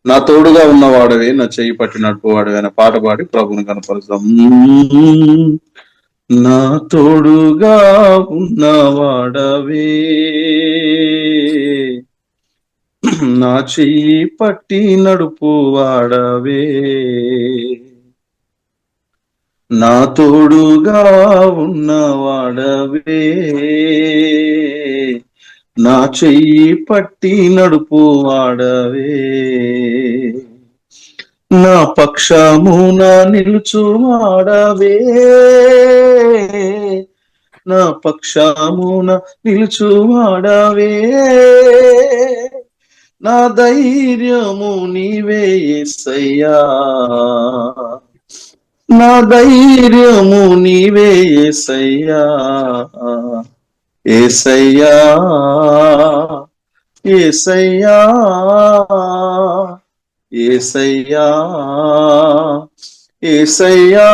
నా తోడుగా ఉన్నవాడవే, నా చెయ్యి పట్టి నడుపువాడవే అనే పాట పాడి ప్రభుని కనపరుస్తాం. నా తోడుగా ఉన్నవాడవే, నా చెయ్యి పట్టి నడుపువాడవే, నా తోడుగా ఉన్నవాడవే, నా చెయ్యి పట్టి నడుపువాడవే, నా పక్షమున నిలుచువాడవే, నా పక్షమున నిలుచువాడవే, నా ధైర్యము నీవే యేసయ్యా, నా ధైర్యము నీవే యేసయ్యా, యేసయ్యా, యేసయ్యా, యేసయ్యా, యేసయ్యా,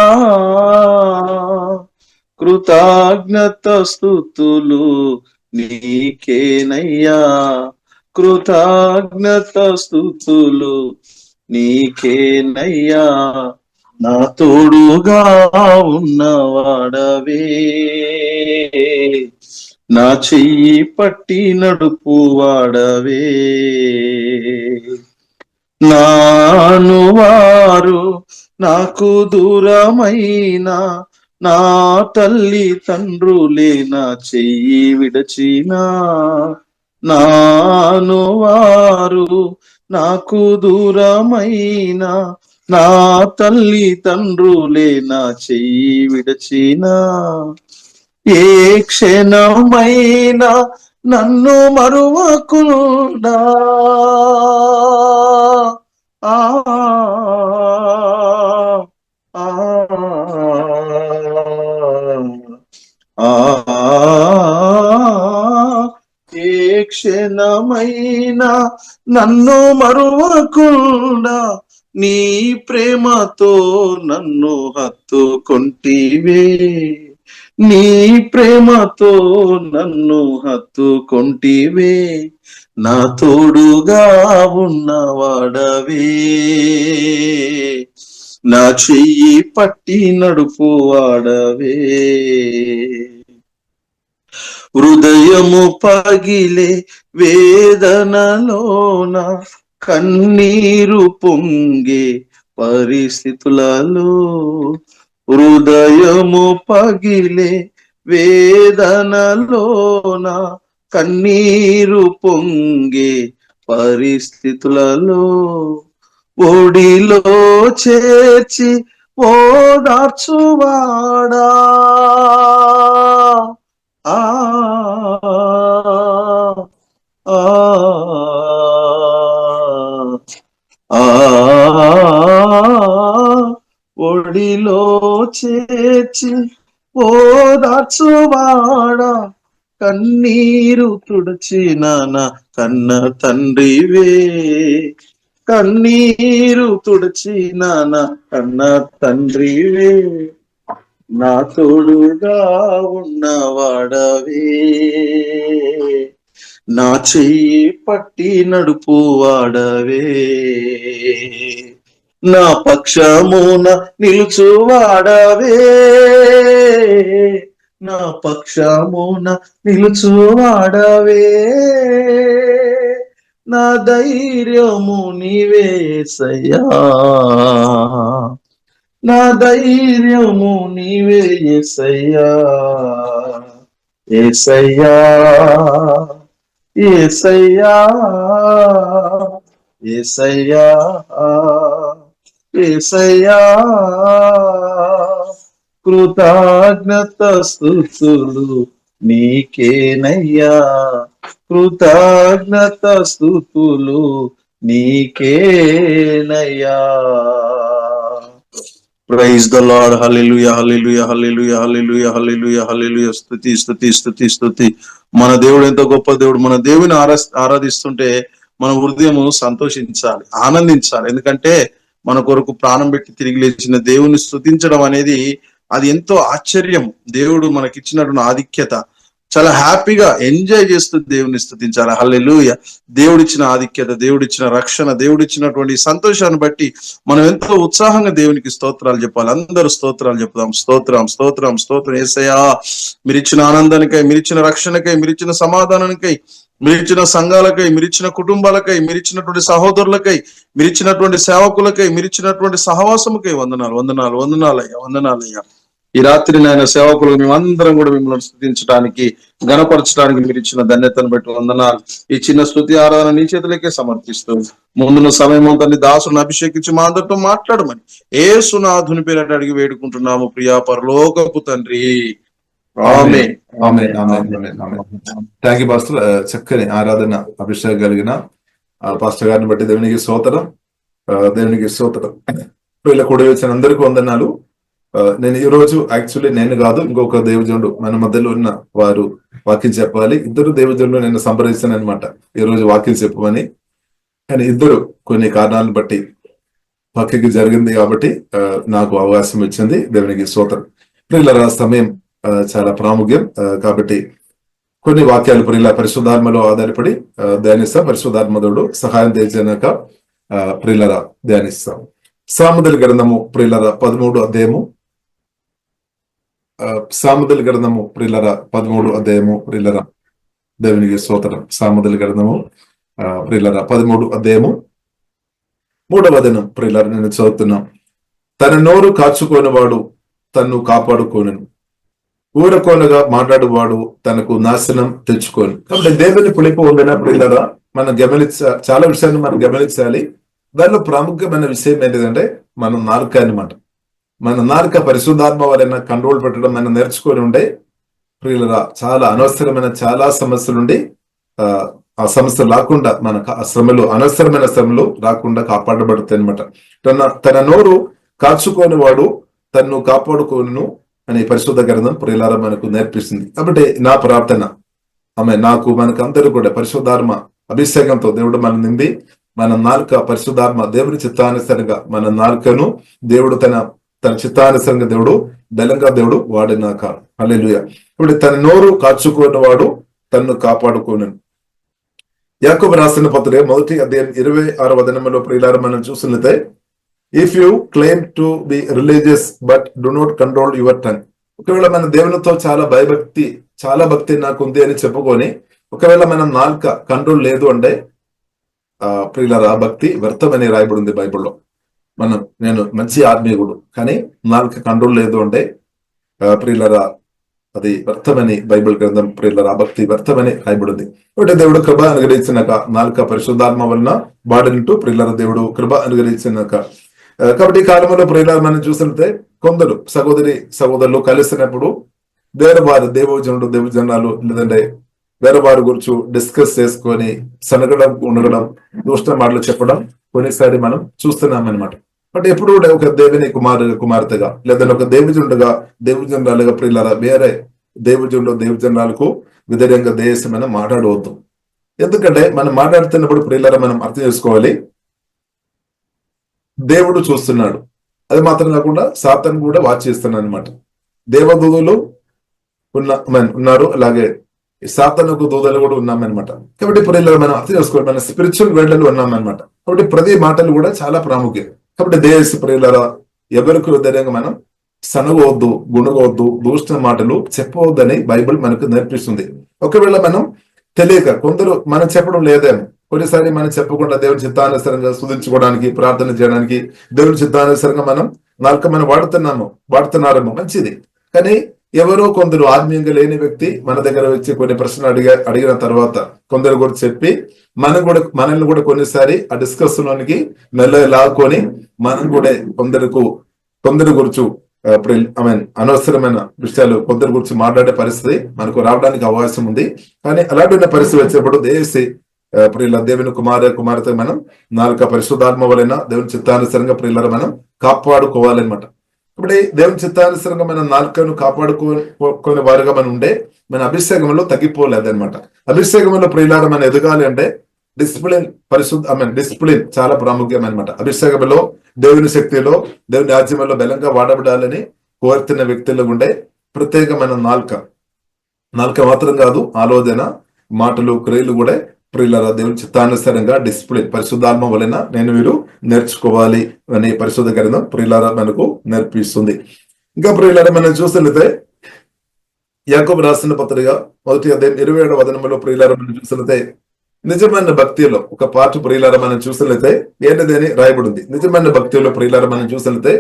కృతజ్ఞత స్తుతులు నీకేనయ్యా, కృతజ్ఞత స్తుతులు నీకేనయ్యా, నా తోడుగా ఉన్నవాడవే, నా చెయ్యి పట్టి నడుపువాడవే, నాను వారు నాకు దూరమైన నా తల్లి తండ్రులే నా చెయ్యి విడచినా, నాను వారు నాకు దూరమైన నా తల్లి తండ్రులే నా చెయ్యి విడచినా, ఏ క్షణమైనా నన్ను మరువకుండా ఆ ఏ క్షణమైనా నన్ను మరువకుండా నీ ప్రేమతో నన్ను హత్తుకొంటివే, నీ ప్రేమతో నన్ను హత్తుకొంటివే, నా తోడుగా ఉన్నవాడవే, నా చెయ్యి పట్టి నడుపువాడవే, హృదయము పగిలే వేదనలోన కన్నీరు పొంగే పరిస్థితులలో, హృదయము పగిలే వేదనలోన కన్నీరు పొంగే పరిస్థితులలో, ఒడిలో చేర్చి ఓదార్చువాడా, ఆ ఆ ఒడిలో చేర్చి ఓదార్చువాడా, కన్నీరు తుడిచిన నా కన్న తండ్రివే, కన్నీరు తుడిచిన నా కన్న తండ్రివే, నా తోడుగా ఉన్నవాడవే, నా చెయ్యి పట్టి నడుపువాడవే, నా పక్షమున నిలుచువాడవే, నా పక్షమున నిలుచువాడవే, నా ధైర్యము నీవే యేసయ్యా, నా ధైర్యము నీవే యేసయ్యా, యేసయ్యా, యేసయ్యా, యేసయ్యా, యేసయ్యా, కృతజ్ఞత స్తుతులు నీకేనయ్యా, కృతజ్ఞత స్తుతులు నీకేనయ్యా. ప్రైజ్ ద లార్డ్, హల్లెలూయా, హల్లెలూయా, హల్లెలూయా, హల్లెలూయా, హల్లెలూయా, హల్లెలూయా, స్తుతి స్తుతి స్తుతి స్తుతి. మన దేవుడు ఎంతో గొప్ప దేవుడు. మన దేవుని ఆరాధిస్తుంటే మన హృదయము సంతోషించాలి, ఆనందించాలి. ఎందుకంటే మన కొరకు ప్రాణం పెట్టి తిరిగి లేచిన దేవుని స్తుతించడం అనేది అది ఎంతో ఆశ్చర్యం. దేవుడు మనకిచ్చినటువంటి ఆధిక్యత. చాలా హ్యాపీగా ఎంజాయ్ చేస్తూ దేవుని స్తుతించాలి. హల్లెలూయా. దేవుడిచ్చిన ఆధిక్యత, దేవుడిచ్చిన రక్షణ, దేవుడిచ్చినటువంటి సంతోషాన్ని బట్టి మనం ఎంతో ఉత్సాహంగా దేవునికి స్తోత్రాలు చెప్పాలి. అందరూ స్తోత్రాలు చెప్దాం. స్తోత్రం, స్తోత్రం, స్తోత్రం. యేసయ్యా, మీరిచ్చిన ఆనందానికై, మీరిచ్చిన రక్షణకై, మీరిచ్చిన సమాధానానికై, మీరిచ్చిన సంఘాలకై, మీరిచ్చిన కుటుంబాలకై, మీరిచ్చినటువంటి సహోదరులకై, మీరిచ్చినటువంటి సేవకులకై, మీరిచ్చినటువంటి సహవాసముకై వందనాలు, వందనాలు, వందనాలయ్యా, వందనాలయ్యా. ఈ రాత్రి నాయన సేవకులు మేమందరం కూడా మిమ్మల్ని స్తుతించడానికి, గణపరచడానికి మీరు ఇచ్చిన ధన్యతను బట్టి వందనాలు. ఈ చిన్న స్తుతి ఆరాధన నీ చేతులకే సమర్పిస్తూ ముందున్న సమయం తండ్రి దాసులను అభిషేకించి మా అందరితో మాట్లాడమని యేసునాథుని పేరట అడిగి వేడుకుంటున్నాము ప్రియా పరలోకపు తండ్రి. ఆమేన్. Thank you pastor. చక్కని ఆరాధన అభిషేకం కలిగిన పాస్టర్ గారిని బట్టి దేవునికి స్తోత్రం, దేవునికి స్తోత్రం. వీళ్ళ కూడా వచ్చిన అందరికీ వందనాలు. నేను ఈ రోజు యాక్చువల్లీ నేను కాదు, ఇంకొక దేవజనుడు మన మధ్యలో ఉన్న వారు వాక్యం చెప్పాలి. ఇద్దరు దేవజనులు నేను సంప్రదిస్తాను అనమాట ఈ రోజు వాక్యం చెప్పమని. కానీ ఇద్దరు కొన్ని కారణాలను బట్టి పక్కకి జరిగింది కాబట్టి నాకు అవకాశం ఇచ్చింది. దేవునికి స్తోత్రం. ప్రియులారా, సమయం చాలా ప్రాముఖ్యం కాబట్టి కొన్ని వాక్యాలు ప్రియుల పరిశుద్ధాత్మలో ఆధారపడి ధ్యానిస్తాం. పరిశుద్ధాత్మదుడు సహాయం తెచ్చినాక ప్రియులరా ధ్యానిస్తాం. సామెతల గ్రంథము ప్రియులరా 13వ అధ్యాయము. సామెతల గ్రంథము ప్రియులరా 13వ అధ్యాయము. ప్రియులరా దేవునికి స్తోత్రం. సామెతల గ్రంథము ప్రియులరా 13వ అధ్యాయము 3వ వచనం ప్రియులరా నేను చదువుతున్నాం. తన నోరు కాచుకోనివాడు తన్ను కాపాడుకోనను, ఊరకోనగా మాట్లాడువాడు తనకు నాశనం తెచ్చుకోను. కాబట్టి దేవుని పిలుపు ఉండిన ప్రియులరా మనం చాలా విషయాన్ని మనం గమనించాలి. దానిలో ప్రాముఖ్యమైన విషయం ఏంటిదంటే మన నాలుక అనమాట. మన నాలుక పరిశుద్ధాత్మ వలన కంట్రోల్ పెట్టడం మనం నేర్చుకొని ఉండే ప్రియులరా చాలా అనవసరమైన చాలా సమస్యలుండి ఆ సమస్యలు రాకుండా మన శ్రమలు, అనవసరమైన శ్రమలు రాకుండా కాపాడబడుతాయి అనమాట. తన నోరు కాచుకోని వాడు తన్ను కాపాడుకోను అని పరిశుద్ధ గ్రంథం ప్రియులారా మనకు నేర్పిస్తుంది. కాబట్టి నా ప్రార్థన నాకు మనకు అందరూ కూడా పరిశుద్ధాత్మ అభిషేకంతో దేవుడు మనం నిండి మన నాలుక పరిశుద్ధాత్మ దేవుని చిత్తానుసరంగా మన నాలుకను దేవుడు తన చిత్తానుసరంగా దేవుడు బలంగా దేవుడు వాడినాక. హల్లెలూయా. ఇప్పుడు తన నోరు కాచుకున్న వాడు తన్ను కాపాడుకోను. యాకోబు రాసిన పత్రిక 1వ అధ్యాయం 26వ వచనంలో ప్రియులారా మనం చూసినట్లయితే, if you claim to be religious but do not control your tongue. ఒకవేళ మన దేవునితో చాలా భక్తి నాకు ఉంది అని చెప్పుకొని ఒకవేళ మన నాలుక కంట్రోల్ లేదు అంటే ప్రియులారా భక్తి వ్యర్థమని రాయబడింది బైబిల్లో. నేను మంచి ఆత్మీయుడు కానీ నాలుక కంట్రోల్ లేదు అంటే ప్రియులారా అది వ్యర్థమని బైబిల్ గ్రంథం ప్రియులారా భక్తి వ్యర్థమని రాయబడింది. ఒకటి దేవుడు కృప అనుగ్రహించినాక నాలుక పరిశుద్ధాత్మ వలన వాడినట్టు ప్రియులారా దేవుడు కృప అనుగ్రహించినాక. కాబట్టి ఈ కాలంలో ప్రియులారా మనం చూసినట్లయితే కొందరు సహోదరులు కలిసినప్పుడు వేరే వారు దేవజనాలు లేదంటే వేరే వారి గురించి డిస్కస్ చేసుకొని సనగడం ఉండడం దూషణ మాటలు చెప్పడం కొన్నిసారి మనం చూస్తున్నాం అనమాట. బట్ ఎప్పుడు కూడా ఒక దేవుని కుమార్తెగా లేదంటే ఒక దేవజనురాలుగా ప్రియులారా వేరే దేవజనులకు వ్యతిరేకంగా దేశమైన మాట్లాడవద్దు. ఎందుకంటే మనం మాట్లాడుతున్నప్పుడు ప్రియులారా మనం అర్థం చేసుకోవాలి, దేవుడు చూస్తున్నాడు. అది మాత్రం కాకుండా సాతాను కూడా వాచ్ చేస్తున్నాడు అనమాట. దేవదూతలు ఉన్నారు, అలాగే సాతానుకు దూతలు కూడా ఉన్నామన్నమాట. కాబట్టి ఇప్పుడు మనం అర్థం చేసుకోవాలి, మన స్పిరిచువల్ వరల్డ్ లో ఉన్నామన్నమాట. కాబట్టి ప్రతి మాటలు కూడా చాలా ప్రాముఖ్యం. కాబట్టి దేశ ప్రియులారా ఎవరికి వ్యతిరేకంగా మనం సనగవద్దు, గుణగవద్దు, దూషణ మాటలు చెప్పవద్దని బైబిల్ మనకు నేర్పిస్తుంది. ఒకవేళ మనం తెలియక కొందరు మనం చెప్పడం లేదేమో, కొన్నిసారి మనం చెప్పకుండా దేవుని చిత్తానుసరంగా స్తుతించుకోవడానికి ప్రార్థన చేయడానికి దేవుని చిత్తానుసరంగా మనం వాడుతున్నారేమో మంచిది. కానీ ఎవరో కొందరు ఆత్మీయంగా లేని వ్యక్తి మన దగ్గర వచ్చి కొన్ని ప్రశ్నలు అడిగిన తర్వాత కొందరు కూడా చెప్పి మనల్ని కూడా కొన్నిసారి ఆ డిస్కషన్ లోనికి లాక్కొని మనం కూడా కొందరి గురించి అనవసరమైన విషయాలు కొందరి గురించి మాట్లాడే పరిస్థితి మనకు రావడానికి అవకాశం ఉంది. కానీ అలాంటి పరిస్థితి వచ్చినప్పుడు ప్రియుల దేవుని కుమార్తె మనం నాలుక పరిశుద్ధాత్మ వలన దేవుని చిత్తానుసరంగా ప్రియుల మనం కాపాడుకోవాలన్నమాట. ఇప్పుడు దేవుని చిత్తానుసరంగా మన నాలుకను కాపాడుకోని వారుగా మనం ఉండే మన అభిషేకంలో తగ్గిపోలేదన్నమాట. అభిషేకంలో ప్రియులారా మనం ఎదగాలి అంటే డిసిప్లిన్ చాలా ప్రాముఖ్యం అనమాట. అభిషేకంలో దేవుని శక్తిలో దేవుని రాజ్యంలో బలంగా వాడబడాలని కోరుతున్న వ్యక్తుల్లో ఉండే ప్రత్యేకమైన నాలుక నాలుక మాత్రం కాదు, ఆలోచన, మాటలు, క్రియలు కూడా ప్రియులారా దేవుని చిత్తానుసారంగా డిసిప్లిన్ పరిశుద్ధాత్మ వలన నేను మీరు నేర్చుకోవాలి అనే పరిశుద్ధ గ్రంథం ప్రియులారా మనకు నేర్పిస్తుంది. ఇంకా ప్రియులారా మనం చూసినట్లయితే యాకోబు రాసిన పత్రిక 1వ అధ్యాయం 27వ వచనంలో ప్రియులారా మనం చూసినట్లయితే నిజమైన భక్తిలో ఒక పాట ప్రియులారా మనం చూసినట్లయితే ఏంటిదని రాయబడింది. నిజమైన భక్తిలో ప్రియులారా మనం చూసినట్లయితే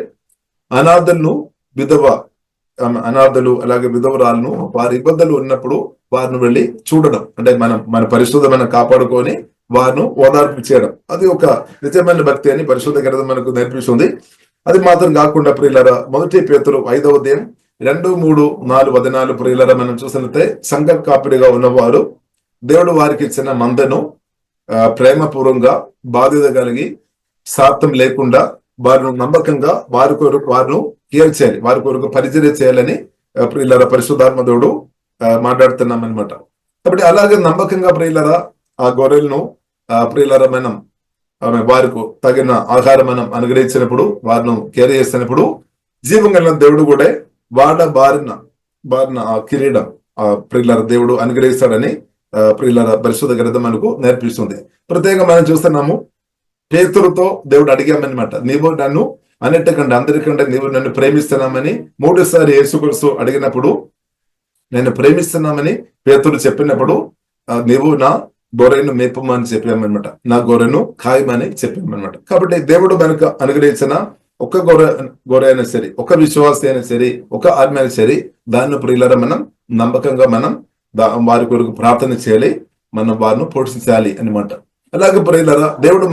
అనాథలు అలాగే విధవరాలను వారి ఇబ్బందులు ఉన్నప్పుడు వారిని వెళ్ళి చూడడం, అంటే మన పరిశుద్ధ మనం కాపాడుకొని వారిని ఓదార్పు చేయడం, అది ఒక నిజమైన భక్తి అని పరిశుద్ధ గ్రంథం మనకు నేర్పిస్తుంది. అది మాత్రం కాకుండా ప్రియులారా 1 పేతురు 5వ అధ్యాయం 2, 3, 4 వచనాలు ప్రియులారా మనం చూసినట్లయితే సంఘ కాపిడిగా ఉన్నవారు దేవుడు వారికి ఇచ్చిన మందను ప్రేమపూర్వంగా బాధ్యత కలిగి స్వార్థం లేకుండా వారిని నమ్మకంగా వారి కొరకు వారిని కేర్ చేయాలి, వారి కొరకు పరిచర్య చేయాలని ప్రియులారా పరిశుద్ధాత్మ దేవుడు మాట్లాడుతున్నాం అనమాట. కాబట్టి అలాగే నమ్మకంగా ప్రియులారా ఆ గొర్రెలను ప్రియులారా మనం వారికి తగిన ఆహారం మనం అనుగ్రహించినప్పుడు, వారిని కేర్ చేసినప్పుడు జీవం కలిగిన దేవుడు కూడా బారిన ఆ కిరీటం ప్రియులారా దేవుడు అనుగ్రహిస్తాడని ప్రియులారా పరిశుద్ధ గ్రంథం మనకు నేర్పిస్తుంది. ప్రత్యేకంగా మనం చూస్తున్నాము, పేతురుతో దేవుడు అడిగామన్నమాట, నీవు నన్ను అన్నిటికంటే అందరికంటే నీవు నన్ను ప్రేమిస్తున్నామని 3 సార్లు యేసుక్రీస్తు అడిగినప్పుడు, నేను ప్రేమిస్తున్నామని పేతురు చెప్పినప్పుడు నీవు నా గొర్రెను మేపమని చెప్పామన్నమాట, నా గొర్రెను ఖాయమని చెప్పామన్నమాట. కాబట్టి దేవుడు మనకు అనుగ్రహించిన ఒక గొర్రె అయినా సరే, ఒక విశ్వాసి అయినా సరే, ఒక ఆత్మ అయినా సరే, దాన్ని ప్రియులారా మనం నమ్మకంగా మనం వారి కొరకు ప్రార్థన చేయాలి, మనం వారిని పోషించాలి అనమాట. అలాగే ప్రియులారా దేవుడు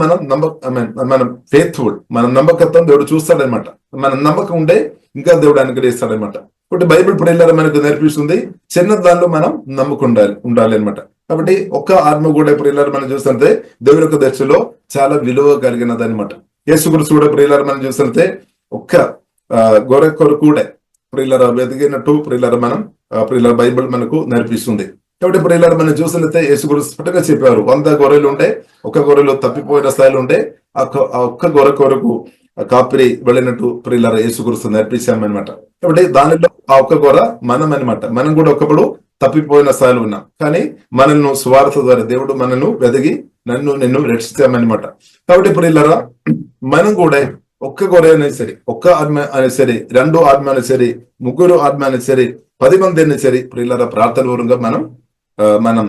మనం ఫెయిత్ఫుల్, మన నమ్మకత్వం దేవుడు చూస్తాడనమాట. మన నమ్మకం ఉంటే ఇంకా దేవుడు అనుగ్రహిస్తాడనమాట. కాబట్టి బైబిల్ ప్రియులారా మనకు నేర్పిస్తుంది చిన్న దానిలో మనం ఉండాలి అనమాట. కాబట్టి ఒక్క ఆత్మ కూడా ప్రియులారా మనం చూస్తుంటే దేవుని యొక్క దృష్టిలో చాలా విలువ కలిగినది అనమాట. యేసుక్రీస్తు కూడా ప్రియులారా మనం చూస్తుంటే ఒక్క గొర్రె కొరకు కూడా ప్రియులారా వెతికినట్టు ప్రియులారా ప్రియులారా బైబిల్ మనకు నేర్పిస్తుంది. కాబట్టి ప్రియులారా మనం చూసినట్లయితే యేసుక్రీస్తు స్పష్టంగా చెప్పారు, 100 గొర్రెలు ఉంటే ఒక గొర్రెలు తప్పిపోయిన స్థాయిలో ఉంటే ఆ ఒక్క గొర్రె కొరకు కాపిరి వెళ్ళినట్టు ప్రియులారా యేసుక్రీస్తు నేర్పించామన్నమాట. కాబట్టి దానిలో ఆ ఒక్క గొర్రె మనం అనమాట. మనం కూడా ఒకప్పుడు తప్పిపోయిన స్థాయిలో ఉన్నాం, కానీ మనల్ని స్వార్థ ద్వారా దేవుడు మనల్ని వెదిగి నిన్ను రక్షించామన్నమాట. కాబట్టి ప్రియులారా మనం కూడా ఒక్క గొర్రె అయినా సరే, ఒక్క ఆత్మ అయినా సరే, 2 ఆత్మ అయినా సరే, 3 ఆత్మ అయినా సరే, 10 మంది అయినా సరే ప్రియులారా ప్రార్థన పూర్వకంగా మనం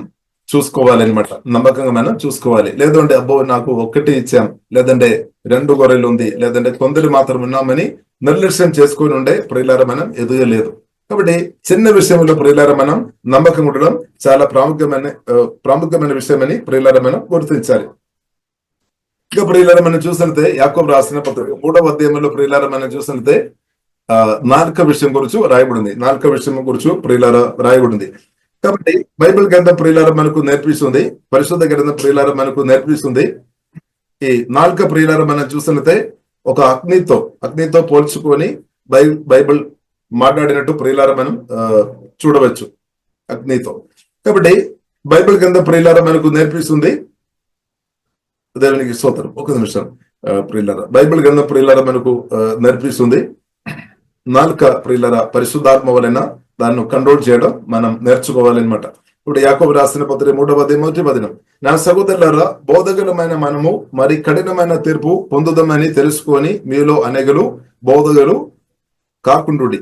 చూసుకోవాలన్నమాట. నమ్మకంగా మనం చూసుకోవాలి. లేదంటే అబ్బో నాకు ఒక్కటి ఇచ్చాం, లేదంటే 2 గొర్రెలు ఉంది, లేదంటే కొందరు మాత్రం ఉన్నామని నిర్లక్ష్యం చేసుకుని ఉండే ప్రియులారా మనం ఎదగలేదు. కాబట్టి చిన్న విషయంలో ప్రియులారా మనం నమ్మకం ఉండడం చాలా ప్రాముఖ్యమైన విషయమని ప్రియులారా మనం గుర్తించాలి. ఇంకా ప్రియులారా మనం చూసినట్లయితే యాకోబు రాసిన పత్రిక 3వ అధ్యాయంలో ప్రియులారా మనం చూసినట్లయితే నాలుక విషయం గురించి రాయబడింది. నాలుక విషయం గురించి ప్రియులారా రాయబడింది. కాబట్టి బైబిల్ గ్రంథం ప్రియులారా మనకు నేర్పిస్తుంది, పరిశుద్ధ గ్రంథం ప్రియులారా మనకు నేర్పిస్తుంది. ఈ నాలుక ప్రియులారా మనం చూసినట్లయితే ఒక అగ్నితో పోల్చుకొని బైబిల్ మాట్లాడినట్టు ప్రియులారా మనం చూడవచ్చు అగ్నితో. కాబట్టి బైబిల్ గ్రంథం ప్రియులారా మనకు నేర్పిస్తుంది. దేవునికి స్తోత్రం. ఒక నిమిషం ప్రియులారా, బైబిల్ గ్రంథం ప్రియులారా మనకు నేర్పిస్తుంది నాలుక ప్రియులారా పరిశుద్ధాత్మ వలన దాన్ని కంట్రోల్ చేయడం మనం నేర్చుకోవాలన్నమాట. ఇప్పుడు యాకోబు రాసిన పత్రిక 3వ అధ్యాయం 1వ వచనం, నా సహోదరులారా బోధకులమైన మనము మరి కఠినమైన తీర్పు పొందుదామని తెలుసుకొని మీలో అనేకులు బోధకులు కాకుండుడి.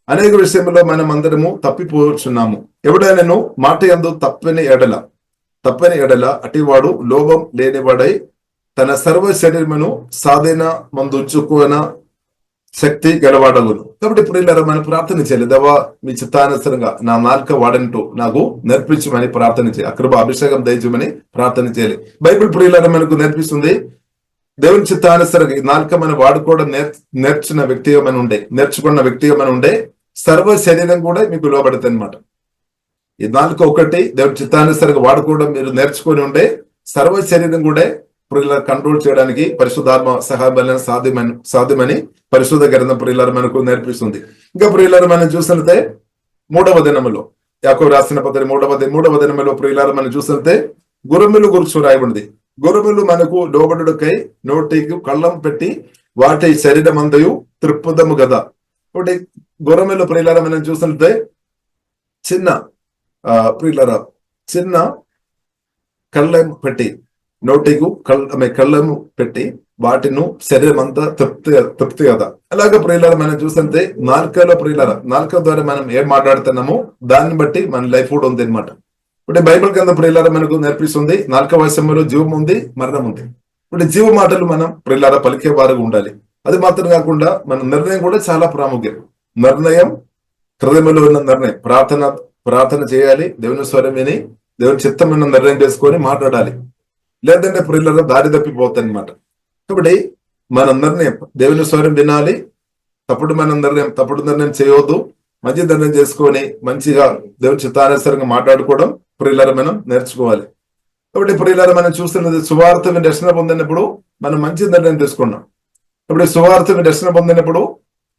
అనేక విషయంలో మనం అందరము తప్పిపోతున్నాము. ఎవడైనాను మాట యందు తప్పని ఎడల అటివాడు లోభం లేనివాడై తన సర్వ శరీరమును సాధన మందుచుకున్న శక్తి గెలవాడగును. కాబట్టి ప్రియులారా మనం ప్రార్థన చేయాలి, దేవా మీ చిత్తానుసారంగా నా నాలుక వాడంటూ నాకు నేర్పించమని ప్రార్థన చేయాలి, అకృప అభిషేకం దయచేయమని ప్రార్థన చేయాలి. బైబిల్ ప్రియులారా మనకు నేర్పిస్తుంది దేవుని చిత్తానుసారంగా ఈ నాలుక మనం వాడుకోవడం నేర్చుకున్న వ్యక్తిగా మనం ఉండే సర్వ శరీరం కూడా మీకు లోబడుతుంది అనమాట. ఈ నాలుక ఒకటి దేవుని చిత్తానుసారంగా వాడుకోవడం మీరు నేర్చుకొని ఉండే సర్వ శరీరం కూడా ప్రియుల కంట్రోల్ చేయడానికి పరిశుద్ధాత్మ సహాయం సాధ్యమని పరిశుద్ధ గ్రంథం ప్రియులారా మనకు నేర్పిస్తుంది. ఇంకా ప్రియులారా మనం చూసినట్లయితే 3వ దినములో యాకోబు రాసిన పత్రిక 3వ దినములో ప్రియులారా మనం చూసినట్లయితే గుర్రములు గురించి రాయబడింది. గుర్రములు మనకు లోబడుకై నోటికి కళ్ళం పెట్టి వాటి శరీరమంతయు త్రిప్పుదము కదా. ఒకటి గుర్రములు ప్రియులారా మనం చూసినట్లయితే చిన్న ప్రియులరా, చిన్న కళ్ళెం పెట్టి నోటికు కళ్ళెము పెట్టి వాటిను శరీరం అంతా తృప్తి కదా. అలాగే ప్రియులరా మనం చూస్తుంటే నాలుకలో ప్రియులరా, నాలుక ద్వారా మనం ఏం మాట్లాడుతున్నామో దాన్ని బట్టి మన లైఫ్ కూడా ఉంది అనమాట. ఇప్పుడు బైబిల్ కింద ప్రియులరా మనకు నేర్పిస్తుంది, నాలుక వశంలో జీవం ఉంది, మరణం ఉంది. ఇప్పుడు జీవ మాటలు మనం ప్రియులరా పలికే వారుగా ఉండాలి. అది మాత్రం కాకుండా మన నిర్ణయం కూడా చాలా ప్రాముఖ్యం. నిర్ణయం హృదయంలో ఉన్న నిర్ణయం, ప్రార్థన చేయాలి, దేవుని స్వరం విని దేవుని చిత్తమైన నిర్ణయం చేసుకొని మాట్లాడాలి. లేదంటే ప్రియులలో దారి తప్పిపోతాయి అనమాట. కాబట్టి మన నిర్ణయం దేవుని స్వరం వినాలి, తప్పుడు నిర్ణయం చేయవద్దు, మంచి నిర్ణయం చేసుకొని మంచిగా దేవుని చిత్తానుసారంగా మాట్లాడుకోవడం ప్రియులారా మనం నేర్చుకోవాలి. కాబట్టి ప్రియులారా మనం చూస్తున్నది సువార్త రక్షణ పొందినప్పుడు మనం మంచి నిర్ణయం తీసుకున్నాం. ఇప్పుడు సువార్త రక్షణ పొందినప్పుడు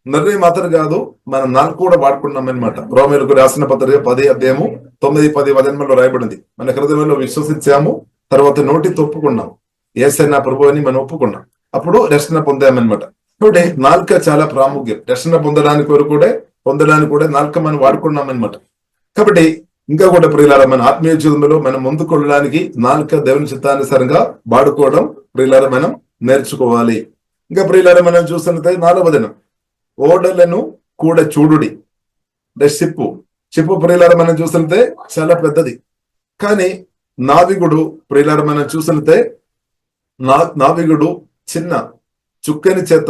నిర్ణయం మాత్రం కాదు, మనం నాలుగు కూడా వాడుకున్నాం అనమాట. రోమీయులకు రాసిన పత్రిక 10:9-10 వచనంలో రాయబడింది, మన హృదయంలో విశ్వసించాము, తర్వాత నోటితో ఒప్పుకున్నాం, యేసయ్య ప్రభు అని మనం ఒప్పుకున్నాం, అప్పుడు రక్షణ పొందామన్నమాట. కాబట్టి నాలుక చాలా ప్రాముఖ్యం. రక్షణ పొందడానికి కూడా నాలుక మనం వాడుకున్నాం అనమాట. కాబట్టి ఇంకా కూడా ప్రియులారా మన ఆత్మీయ జీవితంలో మనం ముందుకు వెళ్ళడానికి నాలుక దేవుని చిత్తానుసారంగా వాడుకోవడం ప్రియులారా మనం నేర్చుకోవాలి. ఇంకా ప్రియులారా మనం చూస్తున్నట్లయితే 4వ వచనం, ఓడలను కూడా చూడుడి. షిప్పు ప్రియులారా మనం చూస్తుంటే చాలా పెద్దది, కానీ నావికుడు ప్రియులారా మనం చూస్తుంటే నావికుడు చిన్న చుక్కని చేత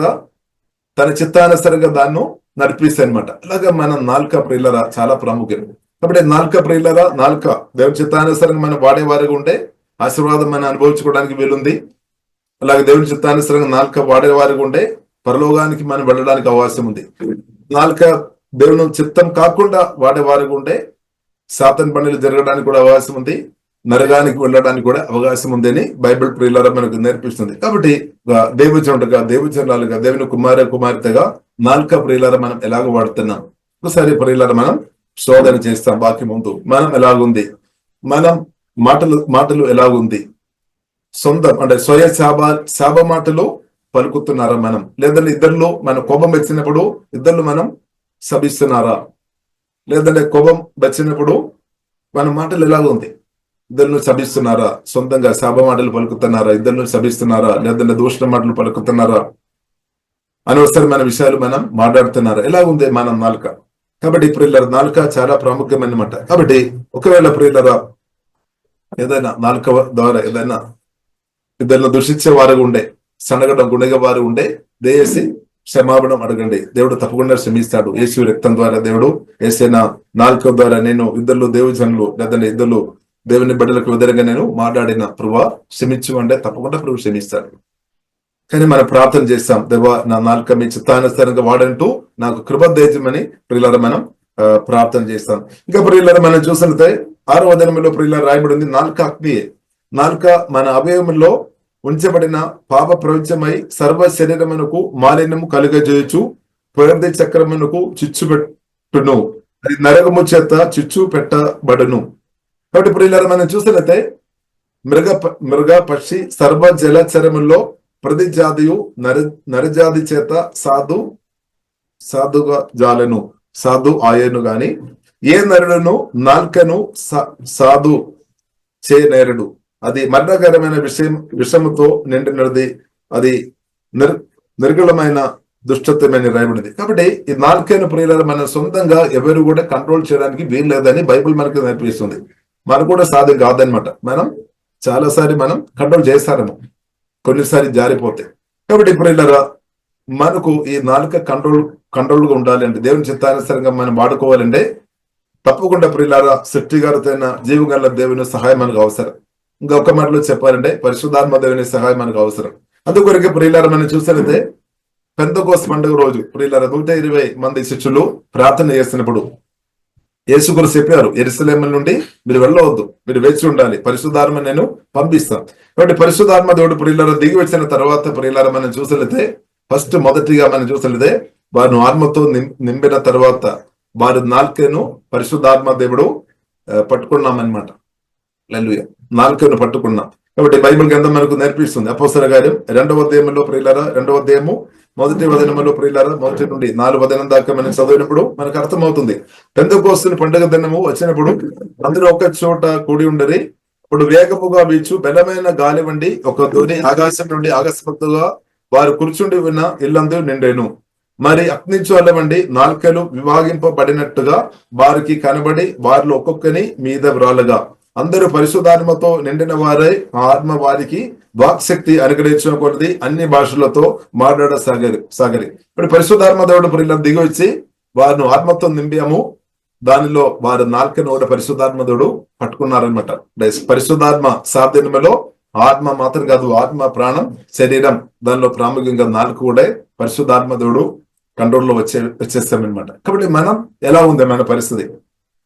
తన చిత్తానుసారంగా దాన్ని నడిపిస్తాయి అనమాట. అలాగే మన నాలుక ప్రియులారా చాలా ప్రాముఖ్యం. కాబట్టి నాలుక ప్రియులారా, నాలుక దేవుని చిత్తానుసారంగా మనం వాడేవారుగా ఉంటే ఆశీర్వాదం మనం అనుభవించుకోవడానికి వీలుంది. అలాగే దేవుని చిత్తానుసారంగా నాలుక వాడేవారుగా ఉంటే పరలోకానికి మనం వెళ్ళడానికి అవకాశం ఉంది. నాలుక దేవుని చిత్తం కాకుండా వాడేవారుగా ఉంటే సాతాను పనులు జరగడానికి కూడా అవకాశం ఉంది, నరకానికి వెళ్ళడానికి కూడా అవకాశం ఉంది అని బైబిల్ ప్రియులారా మనకు నేర్పిస్తుంది. కాబట్టి దేవజనులుగా దేవుని కుమార్తెగా నాలుక ప్రియులారా మనం ఎలాగ వాడుతున్నాం ఒకసారి ప్రియులారా మనం శోధన చేస్తాం. వాక్యం ముందు మనం ఎలాగుంది, మనం మాటలు ఎలాగుంది, సొంతం అంటే స్వయ శాప మాటలు పలుకుతున్నారా మనం, లేదంటే ఇద్దరిలో మన కోపం వచ్చినప్పుడు ఇద్దరు మనం శపిస్తున్నారా, లేదంటే కోపం వచ్చినప్పుడు మన మాటలు ఎలాగ ఉంది, ఇద్దరు శపిస్తున్నారా, సొంతంగా శాప మాటలు పలుకుతున్నారా, ఇద్దరు శపిస్తున్నారా, లేదంటే దూషణ మాటలు పలుకుతున్నారా, అనవసరమైన విషయాలు మనం మాట్లాడుతున్నారా, ఎలా ఉంది మన నాలుక. కాబట్టి ప్రియులారా నాలుక చాలా ప్రాముఖ్యమైనమాట. కాబట్టి ఒకవేళ ప్రియులారా ఏదైనా నాలుక ద్వారా ఏదైనా ఇద్దరిని దూషించే వారు ఉండే, సనగడం గుండెగా వారు ఉండే, దయచేసి క్షమాపణం అడగండి, దేవుడు తప్పకుండా క్షమిస్తాడు. యేసు రక్తం ద్వారా దేవుడు, యేసైనా నాలుక ద్వారా నేను ఇద్దరు దేవుజనులు లేదంటే ఇద్దరు దేవుని బిడ్డలకు వ్యతిరేకంగా నేను మాట్లాడిన ప్రభువా క్షమించు అంటే తప్పకుండా ప్రభు క్షమిస్తాడు. కానీ మనం ప్రార్థన చేస్తాం, దేవా నా నాలుక మీ చిత్తానుసారంగా వాడంటూ నాకు కృప దయచేయమని ప్రియులారా మనం ప్రార్థన చేస్తాం. ఇంకా ప్రియులారా మనం చూసినట్లయితే 6వ వచనంలో ప్రియులారా రాయబడింది, నాలుక అగ్నియే. నాలుక మన అవయవంలో ఉంచబడిన పాప ప్రపంచమై సర్వ శరీరమునకు మాలిన్యము కలుగజేయచ్చు, ప్రగతి చక్రమునకు చిచ్చు పెట్టును, అది నరకము చేత చిచ్చు పెట్టబడును. కాబట్టి ప్రియులారా మనం చూసినట్లయితే మృగ పక్షి సర్వ జలచరముల్లో ప్రతి జాతియు నరజాతి చేత సాధు ఆయను గాని ఏ నరుడును నాల్కను సాధు నేరడు, అది మరణకరమైన విషముతో నిండినది, అది నిర్గళమైన దుష్టత్వమైన రాయబడింది. కాబట్టి ఈ నాలుకైన ప్రియులారా మన సొంతంగా ఎవరు కూడా కంట్రోల్ చేయడానికి వీలు లేదని బైబిల్ మనకు నేర్పిస్తుంది. మనకు కూడా సాధ్యం కాదనమాట. మనం చాలాసారి మనం కంట్రోల్ చేస్తారేమో, కొన్నిసారి జారిపోతాయి. కాబట్టి ప్రియులారా మనకు ఈ నాలుక కంట్రోల్ గా ఉండాలి అంటే, దేవుని చిత్తానుసారంగా మనం వాడుకోవాలంటే తప్పకుండా ప్రియులారా సృష్టికర్తైన జీవగల దేవుని సహాయం మనకు అవసరం. ఇంకా ఒక్క మాటలో చెప్పాలంటే పరిశుద్ధాత్మ దేవుని సహాయం మనకు అవసరం. అందుకొరకే ప్రియులారా మనం చూసినట్లయితే పెంతెకోస్తు పండుగ రోజు ప్రియులారా 120 మంది శిష్యులు ప్రార్థన చేస్తున్నప్పుడు యేసు గురు చెప్పారు, యెరూషలేము నుండి మీరు వెళ్ళవద్దు, మీరు వేచి ఉండాలి, పరిశుద్ధాత్మ నేను పంపిస్తాం. కాబట్టి పరిశుద్ధాత్మ దేవుడు ప్రియులారా దిగి వచ్చిన తర్వాత ప్రియులారా మనం చూసినట్లయితే మొదటిగా మనం చూసినట్లయితే వారిని ఆత్మతో నింపిన తర్వాత వారి నాలుకను పరిశుద్ధాత్మ దేవుడు పట్టుకున్నామన్నమాట. హల్లెలూయా, నాలుకను పట్టుకున్నాం. కాబట్టి బైబిల్ గ్రంథం మనకు నేర్పిస్తుంది. అపోస్తల కార్యం 2వ అధ్యాయంలో ప్రియులారా 2వ అధ్యాయము మొదటి వదనములో ప్రియులారా 1 నుండి 4 వదనం దాకా మనం చదివినప్పుడు మనకు అర్థమవుతుంది. పెంతెకోస్తు పండుగ దినము వచ్చినప్పుడు అందరూ ఒక చోట కూడి ఉండరి. ఇప్పుడు వేగముగా వీచు బలమైన గాలి వండి ఒక ధ్వని ఆకాశం నుండి ఆకస్మాత్తుగా వారు కూర్చుండి ఉన్న ఇల్లందు నిండెను. మరి అగ్నిజ్వాల వండి నాల్కలు విభాగింపబడినట్టుగా వారికి కనబడి వారిలో ఒక్కొక్కని మీద వ్రాలగా అందరూ పరిశుద్ధాత్మతో నిండిన వారై ఆత్మ వారికి వాక్శక్తి అనుగ్రహించిన కొలది అన్ని భాషలతో సాగరి. ఇప్పుడు పరిశుద్ధాత్మ దేవుడు ప్రియులను దిగి వచ్చి వారిని ఆత్మతో నింపాము. దానిలో వారు నాలుకను కూడా పరిశుద్ధాత్మ దేవుడు పట్టుకున్నారనమాట. పరిశుద్ధాత్మ సాధనలో ఆత్మ మాత్రం కాదు, ఆత్మ ప్రాణం శరీరం దానిలో ప్రాముఖ్యంగా నాలుగు కూడా పరిశుద్ధాత్మ దేవుడు కంట్రోల్లో వచ్చేస్తామన్నమాట. కాబట్టి మనం ఎలా ఉంది మన పరిస్థితి?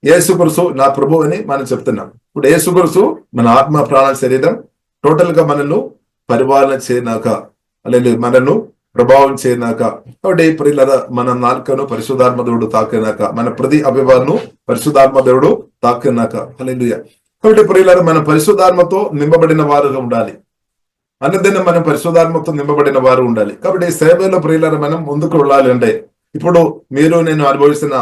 యేసుక్రీస్తు నా ప్రభు అని మనం చెప్తున్నాం. ఇప్పుడు యేసుక్రీస్తు మన ఆత్మ ప్రాణ శరీరం టోటల్ గా మనల్ని పరిపాలన చేయనాక అలాగే మనల్ని ప్రభావం చేయనాక, కాబట్టి ప్రియులారా మన నాలుకను పరిశుద్ధాత్మ దేవుడు తాకినాక, మన ప్రతి అభివాను పరిశుద్ధాత్మ దేవుడు తాకినాక, హల్లెలూయా. కాబట్టి ప్రియులారా మన పరిశుద్ధాత్మతో నింపబడిన వారుగా ఉండాలి. అన్నదినం మనం పరిశుద్ధాత్మతో నింపబడిన వారు ఉండాలి. కాబట్టి సేవలో ప్రియులారా మనం ముందుకు వెళ్ళాలి. అంటే ఇప్పుడు మీరు నేను అనుభవిస్తున్న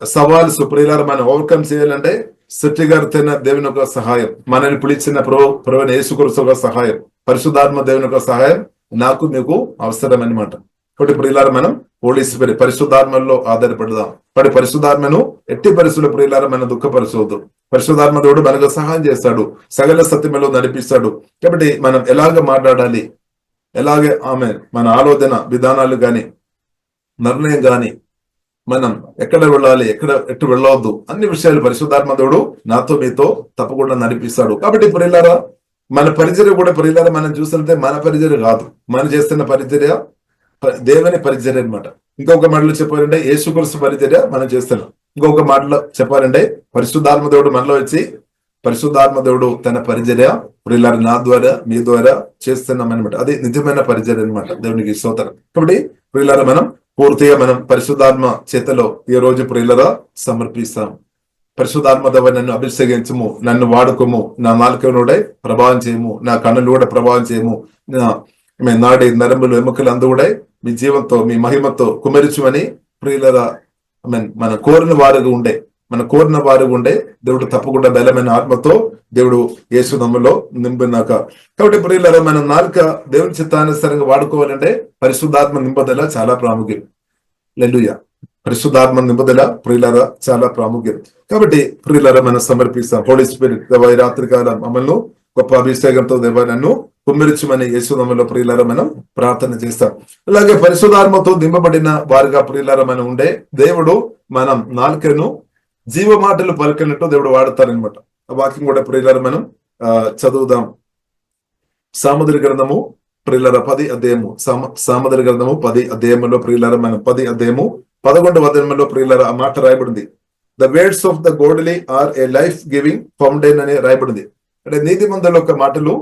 సవాల్స్ ప్రియులారా మనం ఓవర్కమ్ చేయాలంటే సృష్టికర్తైన దేవుని యొక్క సహాయం, మనల్ని పిలిచిన ప్రభువైన యేసుక్రీస్తు యొక్క సహాయం, పరిశుద్ధాత్మ దేవుని యొక్క సహాయం నాకు మీకు అవసరం అన్నమాట. కాబట్టి ప్రియులారా మనం హోలీ స్పిరిట్ పరిశుద్ధాత్మలో ఆధారపడదాం. మరి పరిశుద్ధాత్మను ఎట్టి పరిస్థితుల్లో ప్రియులారా మనం దుఃఖపరచవద్దు. పరిశుద్ధాత్మ దేవుడు మనకు సహాయం చేస్తాడు, సకల సత్యములో నడిపిస్తాడు. కాబట్టి మనం ఎలాగ మాట్లాడాలి, ఎలాగే ఆమె మన ఆలోచన విధానాలు గాని నిర్ణయం గాని మనం ఎక్కడ వెళ్ళాలి, ఎటు వెళ్ళవద్దు, అన్ని విషయాలు పరిశుద్ధాత్మ దేవుడు నాతో మీతో తప్పకుండా నడిపిస్తాడు. కాబట్టి ప్రియులారా మన పరిచర్య కూడా ప్రియులారా మనం చూస్తుంటే మన పరిచర్య కాదు, మనం చేస్తున్న పరిచర్య దేవుని పరిచర్య అనమాట. ఇంకొక మాటలో చెప్పాలంటే యేసుక్రీస్తు పరిచర్య మనం చేస్తున్నాం. ఇంకొక మాటలో చెప్పాలంటే పరిశుద్ధాత్మ దేవుడు మనలో వచ్చి పరిశుద్ధాత్మ దేవుడు తన పరిచర్య ప్రియులారా నా ద్వారా మీ ద్వారా చేస్తున్నాం అనమాట. అది నిజమైన పరిచర్య అనమాట. దేవునికి స్తోత్రం. కాబట్టి ప్రియులారా మనం పూర్తిగా మనం పరిశుద్ధాత్మ చేతలో ఈ రోజు ప్రియులారా సమర్పిస్తాం. పరిశుద్ధాత్మ ద్వారా నన్ను అభిషేకించము, నన్ను వాడుకోము, నా నాలుకనుడే ప్రభావం చేయము, నా కన్నులు కూడా ప్రభావం చేయము, నాడి నరములు ఎముకలు అందు కూడా మీ జీవంతో మీ మహిమతో కుమరించమని ప్రియులారా మన కోరిన వారుగా ఉండే దేవుడు తప్పకుండా బలమైన ఆత్మతో దేవుడు యేసు నామములో నింపినాక. కాబట్టి ప్రియులారా మన నాలుక దేవుని చిత్తానుసారంగా వాడుకోవాలంటే పరిశుద్ధాత్మ నింపదల చాలా ప్రాముఖ్యం. హల్లెలూయా. పరిశుద్ధాత్మ నింపదల ప్రియులారా చాలా ప్రాముఖ్యం. కాబట్టి ప్రియులారా మనం సమర్పిస్తాం. హోలీ స్పిరిట్ దేవా ఈ రాత్రి కాలం మమ్మల్ని గొప్ప అభిషేకంతో దేవా నన్ను కుమ్మిరించమని యేసు నామములో ప్రియులారా మనం ప్రార్థన చేస్తాం. అలాగే పరిశుద్ధాత్మతో నింపబడిన వారుగా ప్రియులారా మనం ఉండే దేవుడు మనం నాలుకను జీవ మాటలు పలికినట్టు దేవుడు వాడతారనమాట. ఆ వాక్యం కూడా ప్రియులారా మనం చదువుదాం. సామెతల గ్రంథము ప్రియులారా 10 అధ్యాయము, సామెతల గ్రంథము 10 అధ్యాయంలో ప్రియులారా మనం 10 అధ్యాయము 11వ వచనంలో ప్రియులారా ఆ మాట రాయబడింది. The words of the godly are a life giving fountain అని రాయబడింది. అంటే నీతిమంతుల యొక్క మాటలు